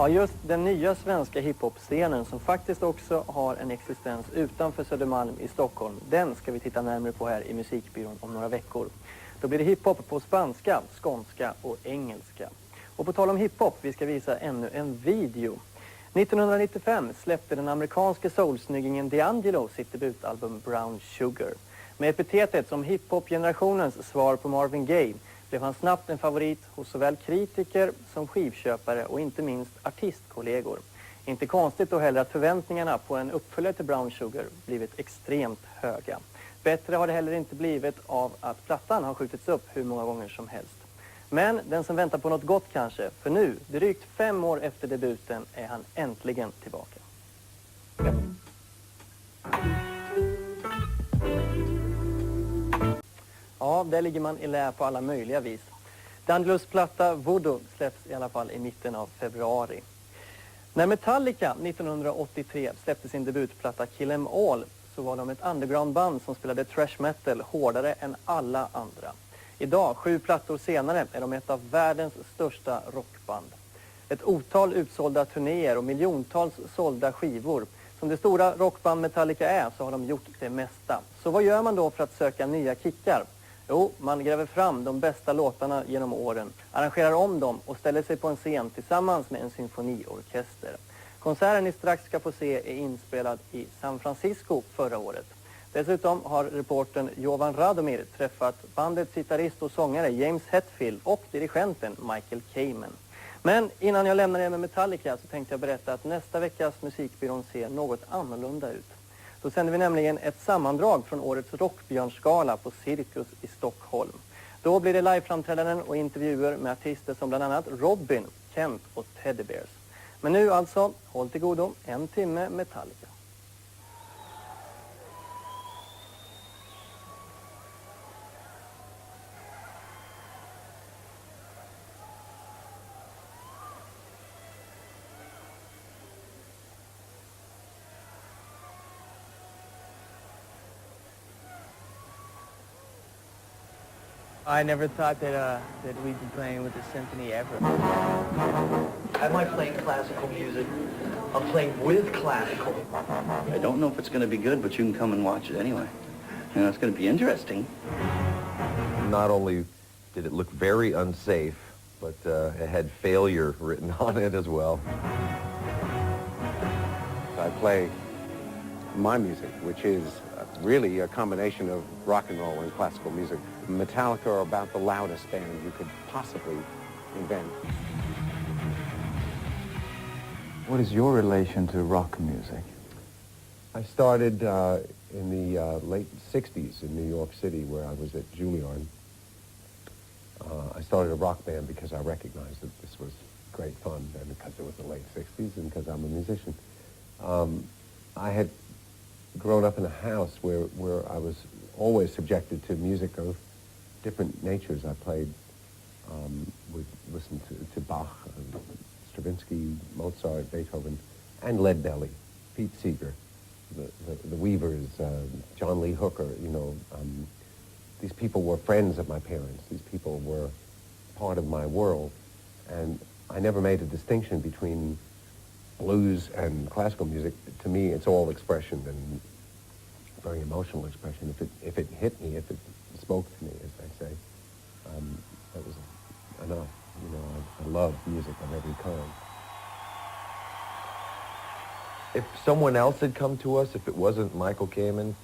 Ja, just den nya svenska hiphop-scenen som faktiskt också har en existens utanför Södermalm i Stockholm. Den ska vi titta närmare på här i Musikbyrån om några veckor. Då blir det hiphop på spanska, skånska och engelska. Och på tal om hiphop, vi ska visa ännu en video. 1995 släppte den amerikanske soulsnyggingen D'Angelo sitt debutalbum Brown Sugar. Med epitetet som hiphop-generationens svar på Marvin Gaye blev han snabbt en favorit hos såväl kritiker som skivköpare och inte minst artistkollegor. Inte konstigt då heller att förväntningarna på en uppföljare till Brown Sugar blivit extremt höga. Bättre har det heller inte blivit av att plattan har skjutits upp hur många gånger som helst. Men den som väntar på något gott kanske, för nu, drygt 5 år efter debuten, är han äntligen tillbaka. Ja, där ligger man i lä på alla möjliga vis. D'Angelos platta Voodoo släpps i alla fall i mitten av februari. När Metallica 1983 släppte sin debutplatta Kill 'Em All så var de ett undergroundband som spelade thrash metal hårdare än alla andra. Idag, 7 plattor senare, är de ett av världens största rockband. Ett otal utsålda turnéer och miljontals sålda skivor. Som det stora rockband Metallica är så har de gjort det mesta. Så vad gör man då för att söka nya kickar? Jo, man gräver fram de bästa låtarna genom åren, arrangerar om dem och ställer sig på en scen tillsammans med en symfoniorkester. Konserten ni strax ska få se är inspelad i San Francisco förra året. Dessutom har reportern Jovan Radomir träffat bandets gitarrist och sångare James Hetfield och dirigenten Michael Kamen. Men innan jag lämnar er med Metallica så tänkte jag berätta att nästa veckas Musikbyrån ser något annorlunda ut. Då sänder vi nämligen ett sammandrag från årets rockbjörnskala på Cirkus i Stockholm. Då blir det liveframträdanden och intervjuer med artister som bland annat Robin, Kent och Teddy Bears. Men nu alltså, håll till godo, 1 timme Metallica. I never thought that we'd be playing with the symphony ever. Am I playing classical music? I'm playing with classical. I don't know if it's going to be good, but you can come and watch it anyway. You know, it's going to be interesting. Not only did it look very unsafe, but it had failure written on it as well. I play my music, which is really a combination of rock and roll and classical music. Metallica are about the loudest band you could possibly invent. What is your relation to rock music? I started in the late 60s in New York City where I was at Juilliard. I started a rock band because I recognized that this was great fun and because it was the late 60s and because I'm a musician. I had grown up in a house where I was always subjected to music of different natures. I played, would listen to Bach, Stravinsky, Mozart, Beethoven, and Lead Belly, Pete Seeger, the Weavers, John Lee Hooker, you know. These people were friends of my parents. These people were part of my world. And I never made a distinction between blues and classical music. To me, it's all expression and very emotional expression. If it hit me, if it spoke to me, as they say, that was enough. You know, I love music of every kind. If someone else had come to us, if it wasn't Michael Kamen,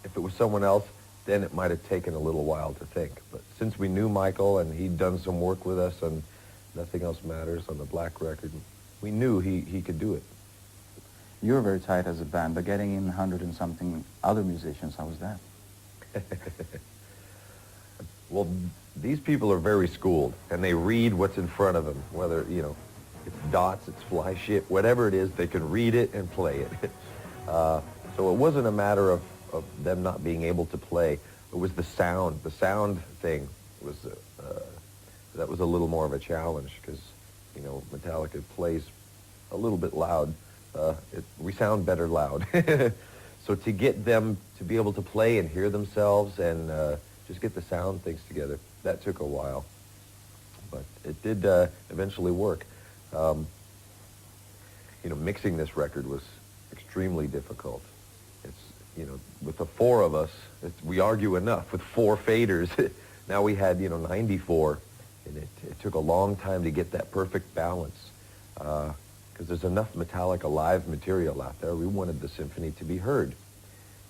if it was someone else, then it might have taken a little while to think. But since we knew Michael and he'd done some work with us on Nothing Else Matters on the Black record, we knew he could do it. You're very tight as a band, but getting in 100 and something other musicians, how was that? Well, these people are very schooled, and they read what's in front of them, whether, you know, it's dots, it's fly shit, whatever it is, they can read it and play it. So it wasn't a matter of them not being able to play. It was the sound. The sound thing was, that was a little more of a challenge, because, you know, Metallica plays a little bit loud. We sound better loud. So to get them to be able to play and hear themselves and just get the sound things together, that took a while. But it did eventually work. You know, mixing this record was extremely difficult. It's, you know, with the four of us, we argue enough with four faders. Now we had, you know, 94, and it took a long time to get that perfect balance, because there's enough Metallica live material out there. We wanted the symphony to be heard.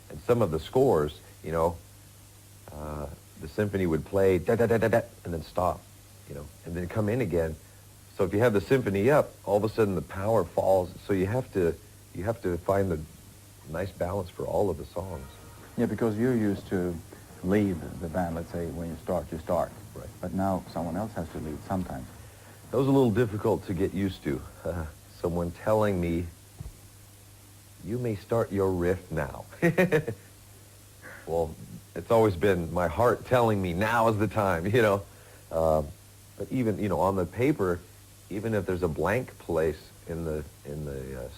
And some of the scores, you know, the symphony would play da-da-da-da-da, and then stop, you know, and then come in again. So if you have the symphony up, all of a sudden the power falls. So you have to find the nice balance for all of the songs. Yeah, because you're used to lead the band, let's say, when you start, you start. Right. But now someone else has to lead sometimes. That was a little difficult to get used to. Someone telling me, you may start your riff now. Well, it's always been my heart telling me now is the time, you know. But even, you know, on the paper, even if there's a blank place in the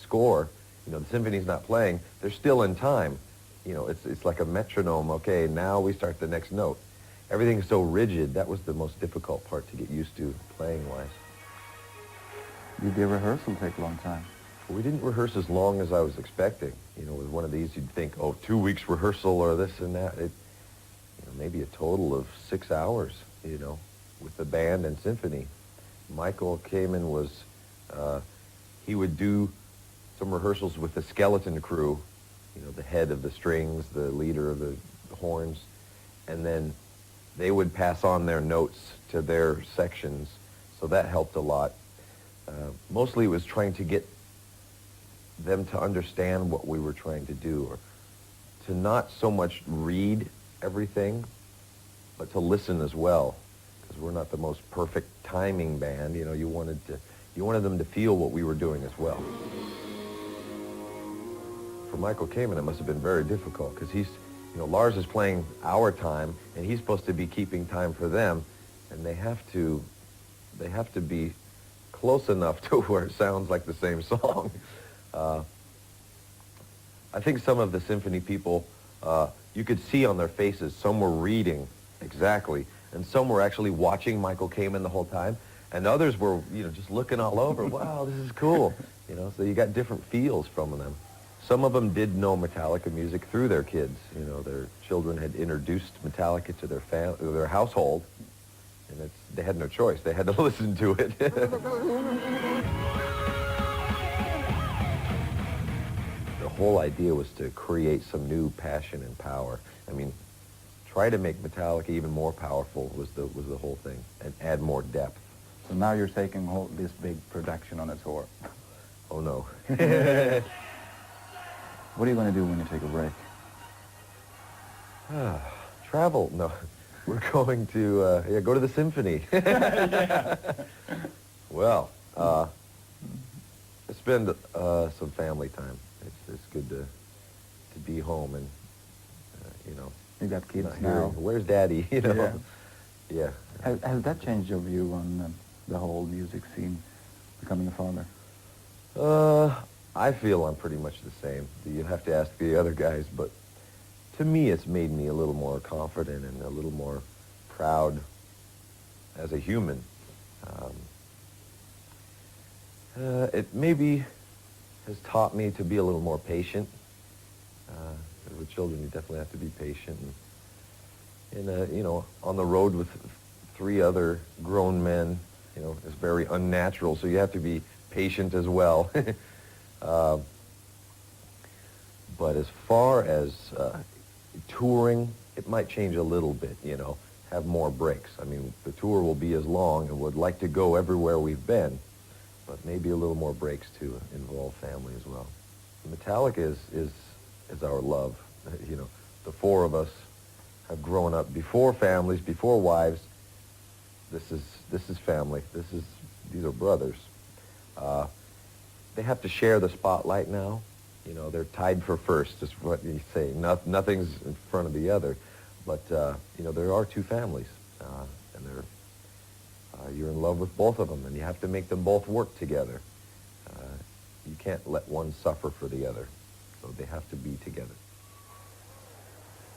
score, you know, the symphony's not playing, they're still in time. You know, it's like a metronome. Okay, now we start the next note. Everything's so rigid. That was the most difficult part to get used to playing-wise. Did the rehearsal take a long time? We didn't rehearse as long as I was expecting. You know, with one of these, you'd think, oh, 2 weeks rehearsal or this and that. It, you know, maybe a total of 6 hours, you know, with the band and symphony. Michael Kamen was, he would do some rehearsals with the skeleton crew, you know, the head of the strings, the leader of the horns, and then they would pass on their notes to their sections, so that helped a lot. Mostly it was trying to get them to understand what we were trying to do, or to not so much read everything, but to listen as well, because we're not the most perfect timing band. You know, you wanted them to feel what we were doing as well. For Michael Kamen, it must have been very difficult, because he's, you know, Lars is playing our time, and he's supposed to be keeping time for them, and they have to be close enough to where it sounds like the same song. I think some of the symphony people, you could see on their faces, some were reading exactly, and some were actually watching Michael Kamen the whole time, and others were, you know, just looking all over. Wow, this is cool. You know, so you got different feels from them. Some of them did know Metallica music through their kids. You know, their children had introduced Metallica to their household, and they had no choice. They had to listen to it. The whole idea was to create some new passion and power. I mean, try to make Metallica even more powerful was the whole thing, and add more depth. So now you're taking this big production on a tour. Oh no. What are you going to do when you take a break? Travel. No, we're going to go to the symphony. Well, spend some family time. It's good to be home, and you know. You got kids not now. hearing, where's Daddy? You know. Yeah. Has that changed your view on the whole music scene, becoming a father? I feel I'm pretty much the same. You have to ask the other guys, but to me it's made me a little more confident and a little more proud as a human. It maybe has taught me to be a little more patient. With children, you definitely have to be patient. And you know, on the road with 3 other grown men, you know, it's very unnatural, so you have to be patient as well. But as far as touring, it might change a little bit, you know, have more breaks. I mean, the tour will be as long and would like to go everywhere we've been, but maybe a little more breaks to involve family as well. Metallica is our love. You know, the 4 of us have grown up before families, before wives. This is family. These are brothers. They have to share the spotlight now. You know, they're tied for first, is what you say. Nothing's in front of the other. But, you know, there are 2 families, and you're in love with both of them, and you have to make them both work together. You can't let one suffer for the other, so they have to be together.